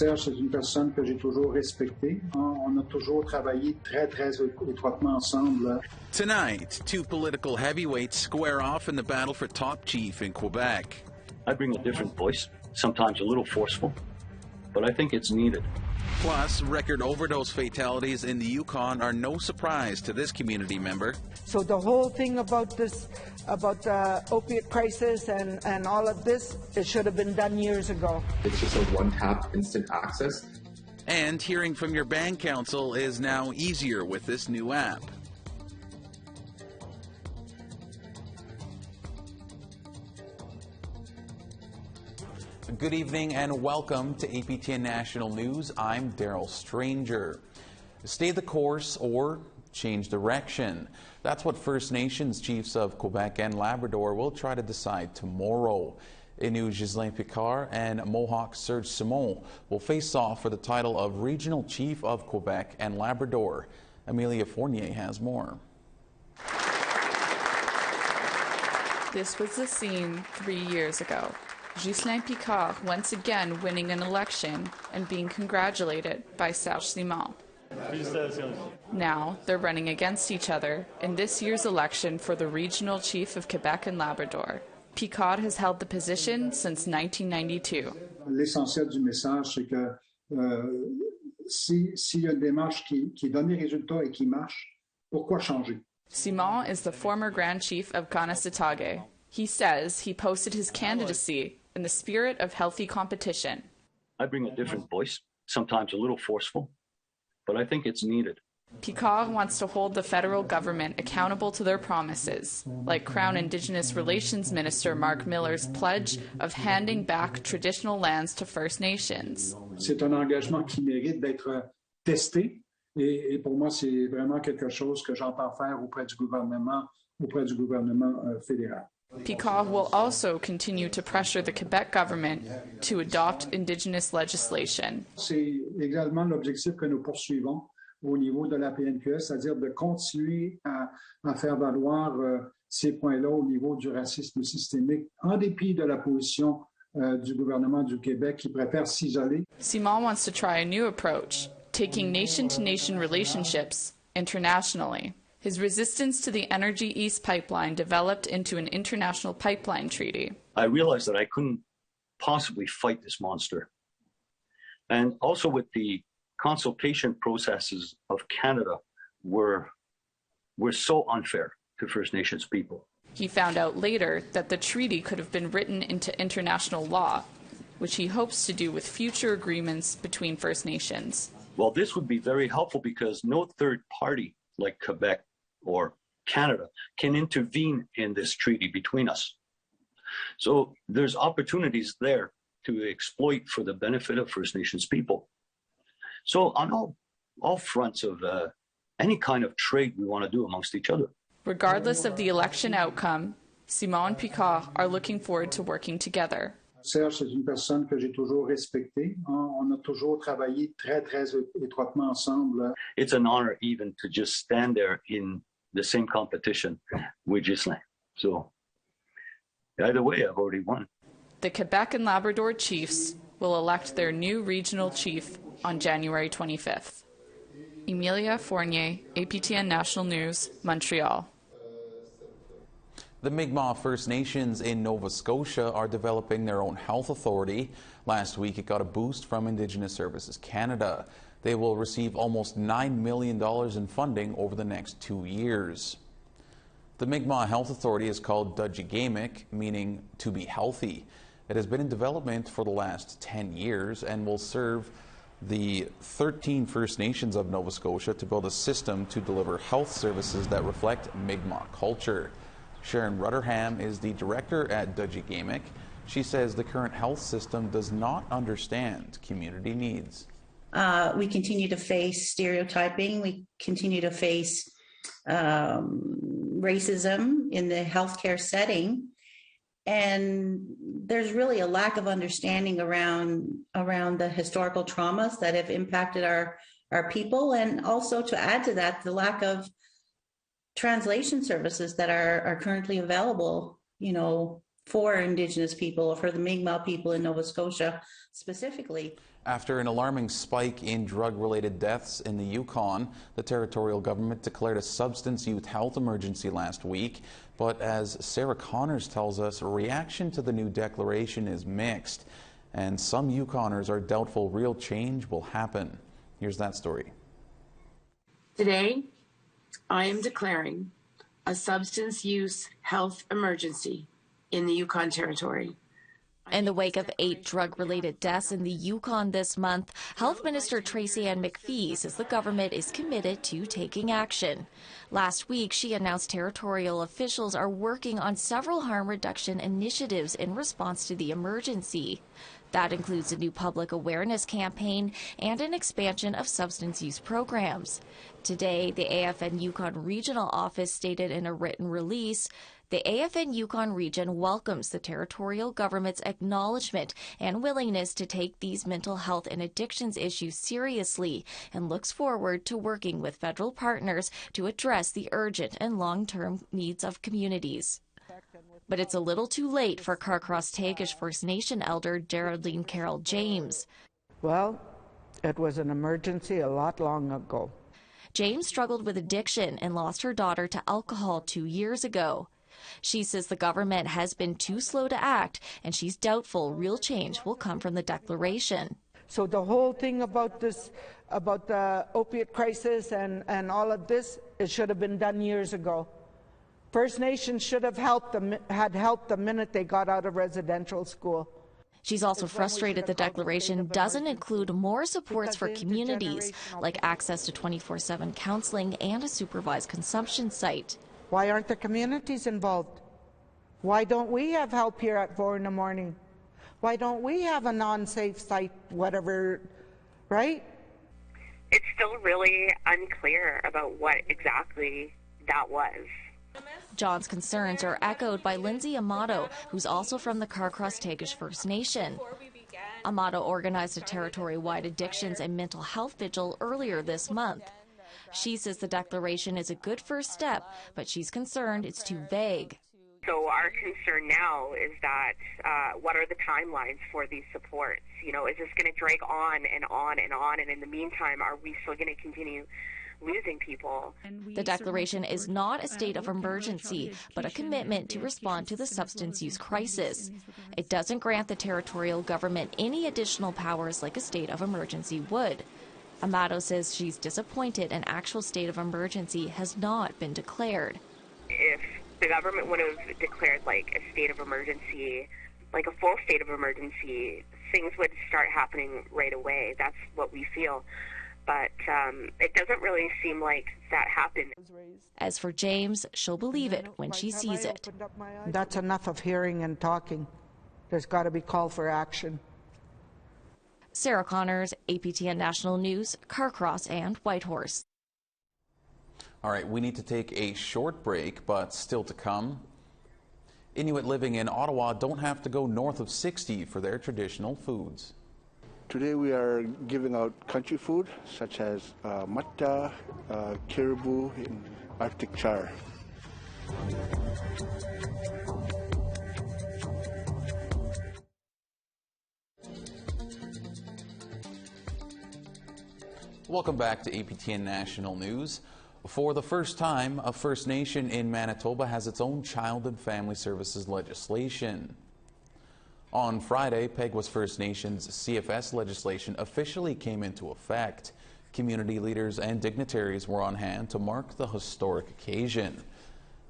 Serge, c'est une personne que j'ai toujours respectée. On a toujours travaillé très étroitement ensemble. Tonight, two political heavyweights square off in the battle for top chief in Quebec. I bring a different voice, sometimes a little forceful, but I think it's needed. Plus, record overdose fatalities in the Yukon are no surprise to this community member. So the whole thing about this, about the opiate crisis and all of this, it should have been done years ago. It's just a one-tap instant access. And hearing from your band council is now easier with this new app. Good evening and welcome to APTN National News. I'm Daryl Stranger. Stay the course or change direction. That's what First Nations chiefs of Quebec and Labrador will try to decide tomorrow. Innu Ghislain Picard and Mohawk Serge Simon will face off for the title of Regional Chief of Quebec and Labrador. Amelia Fournier has more. This was the scene 3 years ago. Ghislain Picard once again winning an election and being congratulated by Serge Simon. Now they're running against each other in this year's election for the Regional Chief of Quebec and Labrador. Picard has held the position since 1992. L'essentiel du message, c'est que s'il y a une démarche qui donne des résultats et qui marche, pourquoi changer? Simon is the former Grand Chief of Kanesatake. He says he posted his candidacy in the spirit of healthy competition. I bring a different voice, sometimes a little forceful, but I think it's needed. Picard wants to hold the federal government accountable to their promises, like Crown Indigenous Relations Minister Mark Miller's pledge of handing back traditional lands to First Nations. C'est un engagement qui mérite d'être testé et pour moi c'est vraiment quelque chose que j'entends faire auprès du gouvernement fédéral. Picard will also continue to pressure the Quebec government to adopt Indigenous legislation. C'est également l'objectif que nous poursuivons au niveau de la PNQS, c'est-à-dire de continuer à faire valoir ces points-là au niveau du racisme systémique, en dépit de la position du gouvernement du Québec qui préfère s'isoler. Simon wants to try a new approach, taking nation-to-nation relationships internationally. His resistance to the Energy East pipeline developed into an international pipeline treaty. I realized that I couldn't possibly fight this monster. And also with the consultation processes of Canada were so unfair to First Nations people. He found out later that the treaty could have been written into international law, which he hopes to do with future agreements between First Nations. Well, this would be very helpful because no third party like Quebec or Canada can intervene in this treaty between us. So there's opportunities there to exploit for the benefit of First Nations people. So on all fronts of any kind of trade we want to do amongst each other. Regardless of the election outcome, Simon and Picard are looking forward to working together. Serge, c'est une personne que j'ai toujours respectée. On a toujours travaillé très étroitement ensemble. It's an honor even to just stand there in the same competition with Ghislain. So either way, I've already won. The Quebec and Labrador Chiefs will elect their new regional chief on January 25th. Emilia Fournier, APTN National News, Montreal. The Mi'kmaq First Nations in Nova Scotia are developing their own health authority. Last week, it got a boost from Indigenous Services Canada. They will receive almost $9 million in funding over the next 2 years. The Mi'kmaq Health Authority is called Dudjigamic, meaning to be healthy. It has been in development for the last 10 years and will serve the 13 First Nations of Nova Scotia to build a system to deliver health services that reflect Mi'kmaq culture. Sharon Rutterham is the director at Dudjigamic. She says the current health system does not understand community needs. We continue to face stereotyping. We continue to face racism in the healthcare setting. And there's really a lack of understanding around the historical traumas that have impacted our people. And also to add to that, the lack of translation services that are currently available, for Indigenous people or for the Mi'kmaq people in Nova Scotia specifically. After an alarming spike in drug-related deaths in the Yukon, the territorial government declared a substance use health emergency last week. But as Sarah Connors tells us, reaction to the new declaration is mixed, and some Yukoners are doubtful real change will happen. Here's that story. Today, I am declaring a substance use health emergency in the Yukon Territory. In the wake of 8 drug-related deaths in the Yukon this month, Health Minister Tracy Ann McPhee says the government is committed to taking action. Last week, she announced territorial officials are working on several harm reduction initiatives in response to the emergency. That includes a new public awareness campaign and an expansion of substance use programs. Today, the AFN Yukon Regional Office stated in a written release, the AFN Yukon region welcomes the territorial government's acknowledgement and willingness to take these mental health and addictions issues seriously and looks forward to working with federal partners to address the urgent and long-term needs of communities. But it's a little too late for Carcross-Tagish First Nation elder Geraldine Carroll James. Well, it was an emergency a lot long ago. James struggled with addiction and lost her daughter to alcohol 2 years ago. She says the government has been too slow to act, and she's doubtful real change will come from the declaration. So the whole thing about this, about the opiate crisis and all of this, it should have been done years ago. First Nations should have had help the minute they got out of residential school. She's also frustrated the declaration doesn't include more supports for communities, like access to 24/7 counseling and a supervised consumption site. Why aren't the communities involved? Why don't we have help here at 4 in the morning? Why don't we have a non-safe site, whatever, right? It's still really unclear about what exactly that was. John's concerns are echoed by Lindsay Amato, who's also from the Carcross-Tagish First Nation. Amato organized a territory-wide addictions and mental health vigil earlier this month. She says the declaration is a good first step, but she's concerned it's too vague. So our concern now is that what are the timelines for these supports? You know, is this going to drag on and on and on? And in the meantime, are we still going to continue losing people? The declaration is not a state of emergency, but a commitment to respond to the substance use crisis. It doesn't grant the territorial government any additional powers like a state of emergency would. Amato says she's disappointed an actual state of emergency has not been declared. If the government would have declared like a state of emergency, like a full state of emergency, things would start happening right away. That's what we feel. But it doesn't really seem like that happened. As for James, she'll believe it when she sees it. That's enough of hearing and talking. There's got to be call for action. Sarah Connors, APTN National News, Carcross and Whitehorse. All right, we need to take a short break, but still to come. Inuit living in Ottawa don't have to go north of 60 for their traditional foods. Today we are giving out country food such as matta, caribou, and Arctic char. Welcome back to APTN National News. For the first time, a First Nation in Manitoba has its own child and family services legislation. On Friday, Peguis First Nations CFS legislation officially came into effect. Community leaders and dignitaries were on hand to mark the historic occasion.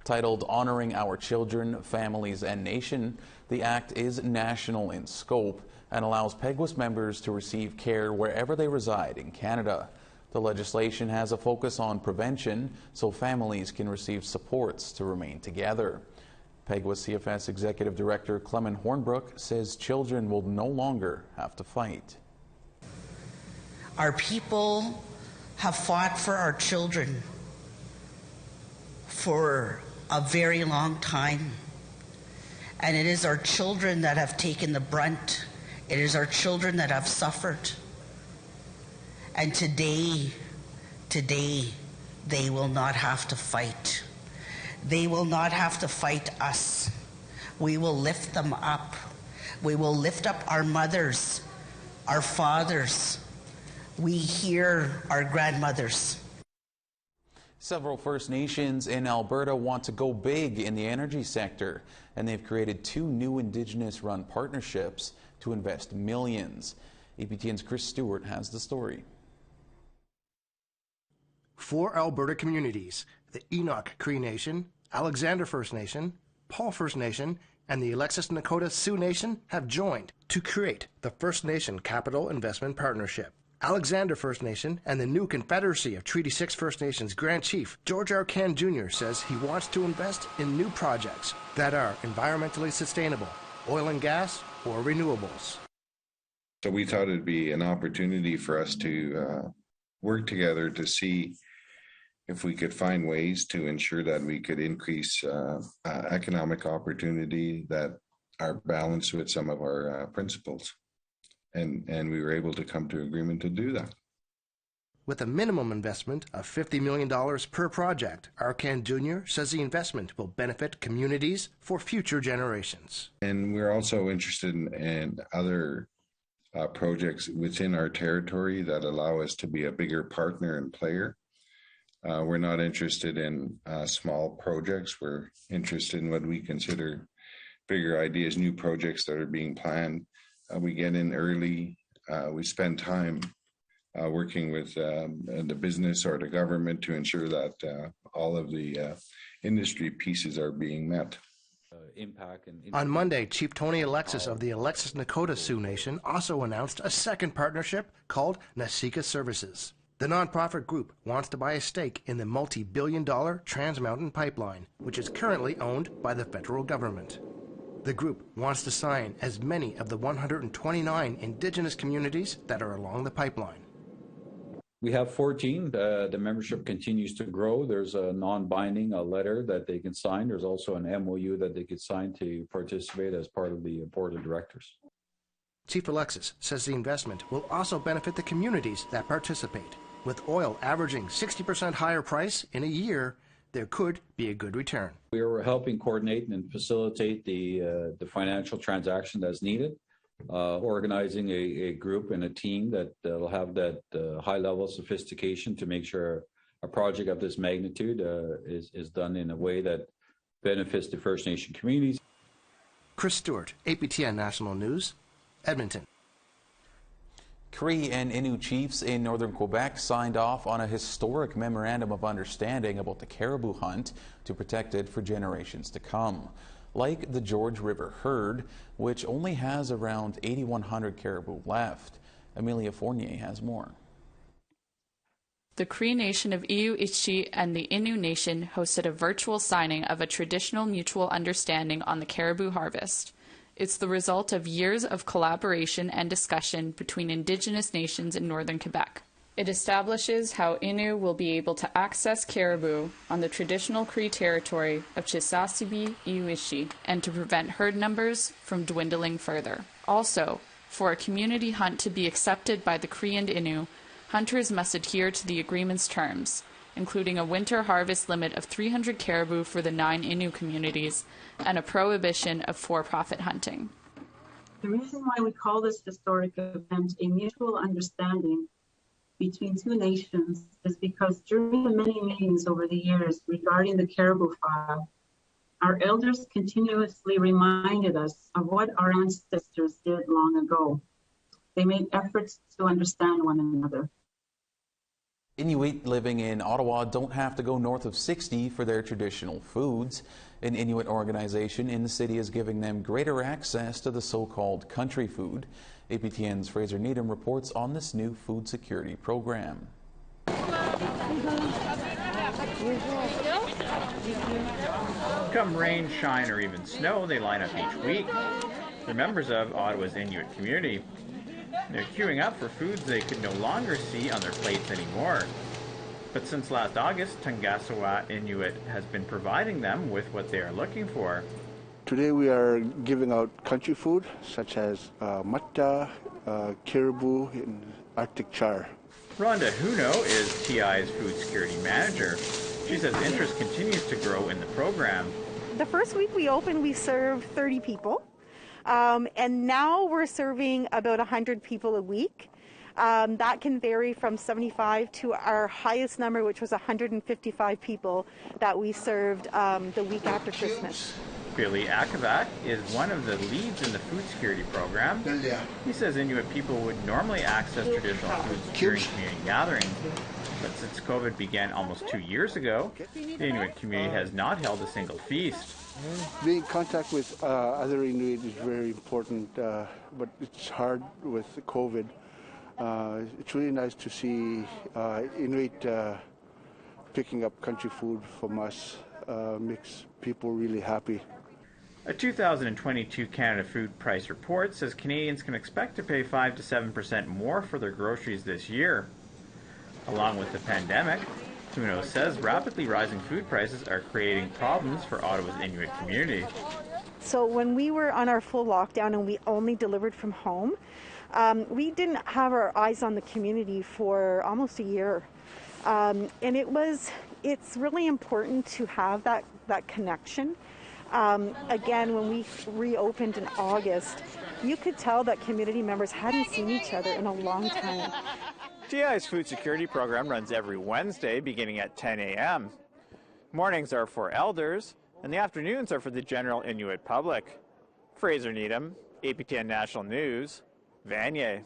Titled Honoring Our Children, Families and Nation, the act is national in scope and allows Peguis members to receive care wherever they reside in Canada. The legislation has a focus on prevention so families can receive supports to remain together. Peguis CFS Executive Director Clement Hornbrook says children will no longer have to fight. Our people have fought for our children for a very long time. And it is our children that have taken the brunt. It is our children that have suffered. And today, they will not have to fight. They will not have to fight us. We will lift them up. We will lift up our mothers our fathers. We hear our grandmothers. Several First Nations in Alberta want to go big in the energy sector, and they've created 2 new Indigenous-run partnerships to invest millions. APTN's Chris Stewart has the story. 4 Alberta communities, the Enoch Cree Nation, Alexander First Nation, Paul First Nation, and the Alexis Nakota Sioux Nation have joined to create the First Nation Capital Investment Partnership. Alexander First Nation and the new Confederacy of Treaty 6 First Nations Grand Chief George Arcan Jr. says he wants to invest in new projects that are environmentally sustainable, oil and gas, or renewables. So we thought it'd be an opportunity for us to work together to see if we could find ways to ensure that we could increase economic opportunity that are balanced with some of our principles. And we were able to come to agreement to do that. With a minimum investment of $50 million per project, Arcan Jr. says the investment will benefit communities for future generations. And we're also interested in other projects within our territory that allow us to be a bigger partner and player. We're not interested in small projects. We're interested in what we consider bigger ideas, new projects that are being planned. We get in early. We spend time working with the business or the government to ensure that all of the industry pieces are being met. On Monday, Chief Tony Alexis of the Alexis Nakota Sioux Nation also announced a second partnership called Nasika Services. The nonprofit group wants to buy a stake in the multi-billion-dollar Trans Mountain Pipeline, which is currently owned by the federal government. The group wants to sign as many of the 129 Indigenous communities that are along the pipeline. We have 14. The membership continues to grow. There's a non-binding letter that they can sign. There's also an MOU that they could sign to participate as part of the board of directors. Chief Alexis says the investment will also benefit the communities that participate. With oil averaging 60% higher price in a year, there could be a good return. We are helping coordinate and facilitate the financial transaction that's needed, organizing a group and a team that will have that high level of sophistication to make sure a project of this magnitude is done in a way that benefits the First Nation communities. Chris Stewart, APTN National News, Edmonton. Cree and Inu chiefs in northern Quebec signed off on a historic memorandum of understanding about the caribou hunt to protect it for generations to come. Like the George River herd, which only has around 8,100 caribou left. Amelia Fournier has more. The Cree Nation of Iu-Ichi and the Innu Nation hosted a virtual signing of a traditional mutual understanding on the caribou harvest. It's the result of years of collaboration and discussion between Indigenous nations in northern Quebec. It establishes how Innu will be able to access caribou on the traditional Cree territory of Chisasibi Iu-Ichi and to prevent herd numbers from dwindling further. Also, for a community hunt to be accepted by the Cree and Inu, hunters must adhere to the agreement's terms, including a winter harvest limit of 300 caribou for the 9 Innu communities and a prohibition of for-profit hunting. The reason why we call this historic event a mutual understanding between 2 nations is because during the many meetings over the years regarding the caribou file, our elders continuously reminded us of what our ancestors did long ago. They made efforts to understand one another. Inuit living in Ottawa don't have to go north of 60 for their traditional foods. An Inuit organization in the city is giving them greater access to the so-called country food. APTN's Fraser Needham reports on this new food security program. Come rain, shine, or even snow, they line up each week. They're members of Ottawa's Inuit community. They're queuing up for foods they could no longer see on their plates anymore. But since last August, Tangasawa Inuit has been providing them with what they are looking for. Today we are giving out country food such as mutta, caribou, and Arctic char. Rhonda Huno is TI's food security manager. She says interest continues to grow in the program. The first week we opened, we served 30 people. And now we're serving about 100 people a week. That can vary from 75 to our highest number, which was 155 people that we served the week after Christmas. Billy Akavat is one of the leads in the food security program. He says Inuit people would normally access traditional foods during community gatherings, but since COVID began almost 2 years ago, the Inuit community has not held a single feast. Being in contact with other Inuit is very important, but it's hard with COVID. It's really nice to see Inuit picking up country food from us. Makes people really happy. A 2022 Canada Food Price Report says Canadians can expect to pay 5 to 7% more for their groceries this year. Along with the pandemic, Thuno says rapidly rising food prices are creating problems for Ottawa's Inuit community. So when we were on our full lockdown and we only delivered from home, we didn't have our eyes on the community for almost a year. And it's really important to have that connection. Again, when we reopened in August, you could tell that community members hadn't seen each other in a long time. TI's food security program runs every Wednesday beginning at 10 a.m. Mornings are for elders, and the afternoons are for the general Inuit public. Fraser Needham, APTN National News, Vanier.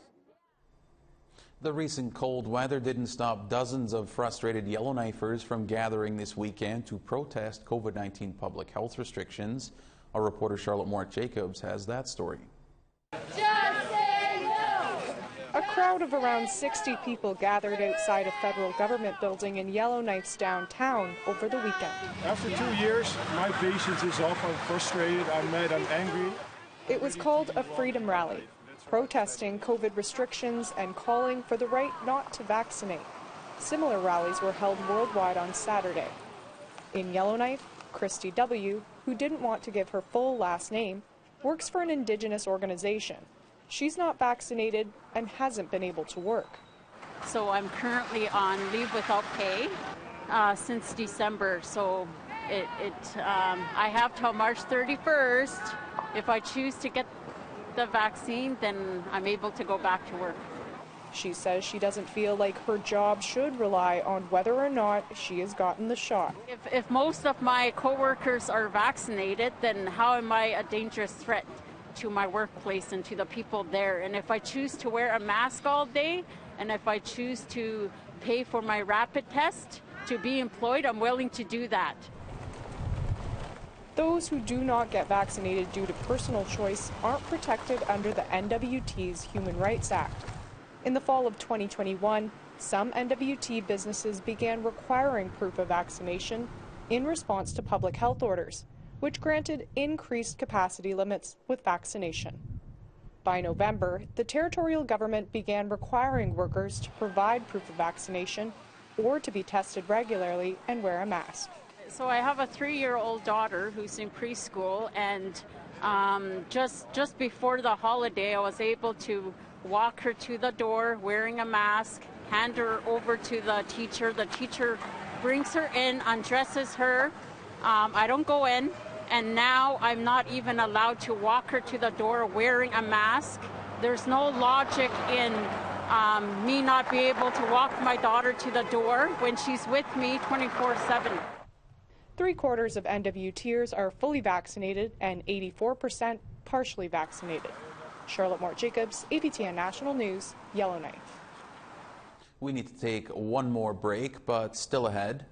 The recent cold weather didn't stop dozens of frustrated Yellowknifers from gathering this weekend to protest COVID-19 public health restrictions. Our reporter Charlotte Mort-Jacobs has that story. Just say no! A crowd of around 60 people gathered outside a federal government building in Yellowknife's downtown over the weekend. After 2 years, my patience is off. I'm frustrated, I'm mad, I'm angry. It was called a freedom rally, protesting COVID restrictions and calling for the right not to vaccinate. Similar rallies were held worldwide on Saturday. In Yellowknife, Christy W., who didn't want to give her full last name, works for an Indigenous organization. She's not vaccinated and hasn't been able to work. So I'm currently on leave without pay since December. So I have till March 31st. If I choose to get the vaccine, then I'm able to go back to work. She says she doesn't feel like her job should rely on whether or not she has gotten the shot. If most of my coworkers are vaccinated, then how am I a dangerous threat to my workplace and to the people there? And if I choose to wear a mask all day, and if I choose to pay for my rapid test to be employed, I'm willing to do that. Those who do not get vaccinated due to personal choice aren't protected under the NWT's Human Rights Act. In the fall of 2021, some NWT businesses began requiring proof of vaccination in response to public health orders, which granted increased capacity limits with vaccination. By November, the territorial government began requiring workers to provide proof of vaccination or to be tested regularly and wear a mask. So I have a 3-year-old daughter who's in preschool, and just before the holiday, I was able to walk her to the door wearing a mask, hand her over to the teacher. The teacher brings her in, undresses her. I don't go in, and now I'm not even allowed to walk her to the door wearing a mask. There's no logic in me not be able to walk my daughter to the door when she's with me 24/7. 3/4 of NWTers are fully vaccinated and 84% partially vaccinated. Charlotte Mort-Jacobs, APTN National News, Yellowknife. We need to take one more break, but still ahead.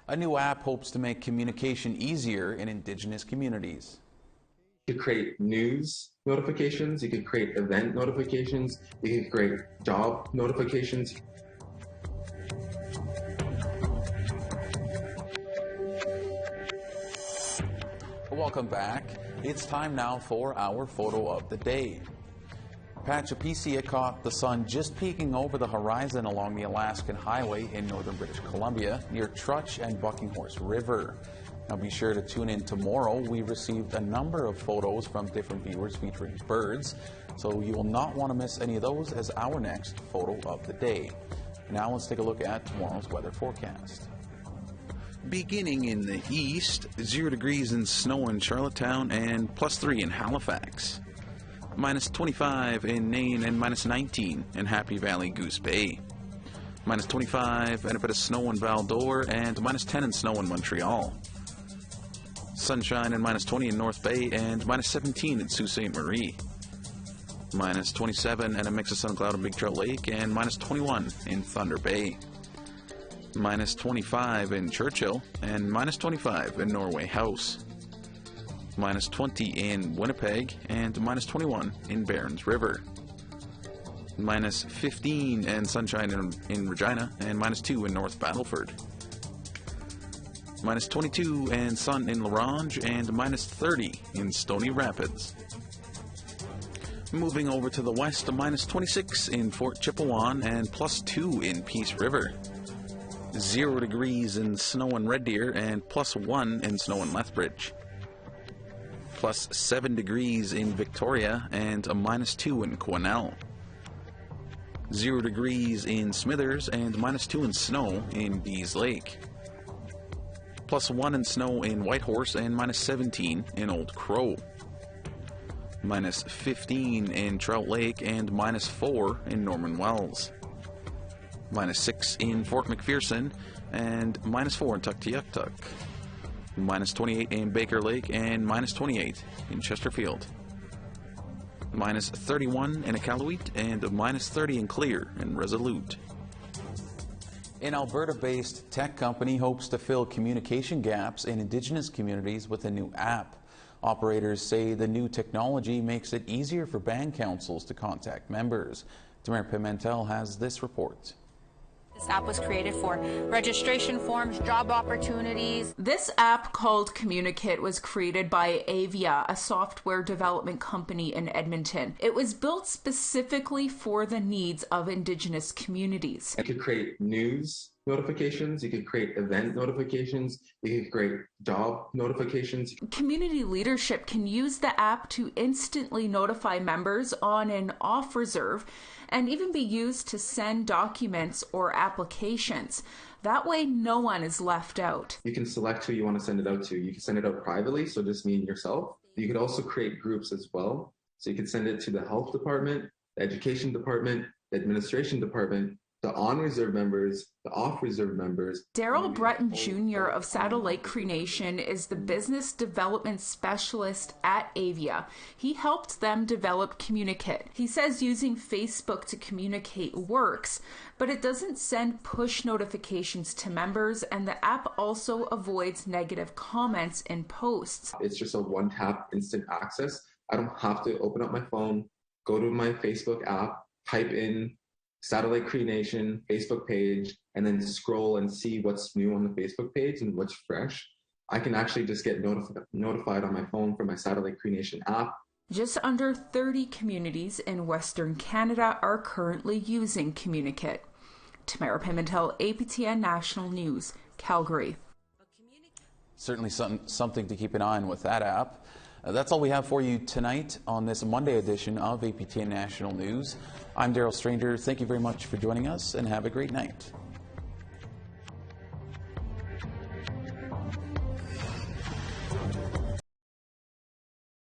A new app hopes to make communication easier in Indigenous communities. You could create news notifications, you could create event notifications, you could create job notifications. Welcome back. It's time now for our photo of the day. Pachapisia caught the sun just peeking over the horizon along the Alaskan Highway in northern British Columbia near Trutch and Bucking Horse River. Now be sure to tune in tomorrow. We received a number of photos from different viewers featuring birds, so you will not want to miss any of those as our next photo of the day. Now let's take a look at tomorrow's weather forecast. Beginning in the east, 0 degrees and snow in Charlottetown and +3 in Halifax. -25 in Nain and -19 in Happy Valley Goose Bay. -25 and a bit of snow in Val-d'Or and -10 and snow in Montreal. Sunshine and -20 in North Bay and -17 in Sault Ste. Marie. -27 and a mix of sun and cloud in Big Trout Lake and -21 in Thunder Bay. -25 in Churchill and -25 in Norway House. -20 in Winnipeg and -21 in Barons River. -15 and sunshine in Regina and -2 in North Battleford. -22 and sun in La Ronge and -30 in Stony Rapids. Moving over to the west, -26 in Fort Chipewyan and +2 in Peace River. 0 degrees in snow in Red Deer and +1 in snow in Lethbridge. +7 degrees in Victoria and a -2 in Quesnel. 0 degrees in Smithers and -2 in snow in Dease Lake. +1 in snow in Whitehorse and -17 in Old Crow. -15 in Trout Lake and -4 in Norman Wells. -6 in Fort McPherson and -4 in Tuktoyaktuk. -28 in Baker Lake and -28 in Chesterfield. -31 in Iqaluit and -30 in Clear and Resolute. An Alberta-based tech company hopes to fill communication gaps in Indigenous communities with a new app. Operators say the new technology makes it easier for band councils to contact members. Tamara Pimentel has this report. This app was created for registration forms, job opportunities. This app called Communicate was created by Avia, a software development company in Edmonton. It was built specifically for the needs of Indigenous communities. You could create news notifications, you could create event notifications, you could create job notifications. Community leadership can use the app to instantly notify members on and off reserve, and even be used to send documents or applications. That way, no one is left out. You can select who you want to send it out to. You can send it out privately, so just me and yourself. You could also create groups as well. So you could send it to the health department, the education department, the administration department, the on-reserve members, the off-reserve members. Daryl Breton Jr. of Saddle Lake Cree Nation is the business development specialist at Avia. He helped them develop Communicate. He says using Facebook to communicate works, but it doesn't send push notifications to members, and the app also avoids negative comments in posts. It's just a one-tap instant access. I don't have to open up my phone, go to my Facebook app, type in Satellite Cree Nation Facebook page, and then scroll and see what's new on the Facebook page and what's fresh. I can actually just get notified on my phone from my Satellite Cree Nation app. Just under 30 communities in Western Canada are currently using Communicate. Tamara Pimentel, APTN National News, Calgary. Certainly something to keep an eye on with that app. That's all we have for you tonight on this Monday edition of APTN National News. I'm Daryl Stranger. Thank you very much for joining us, and have a great night.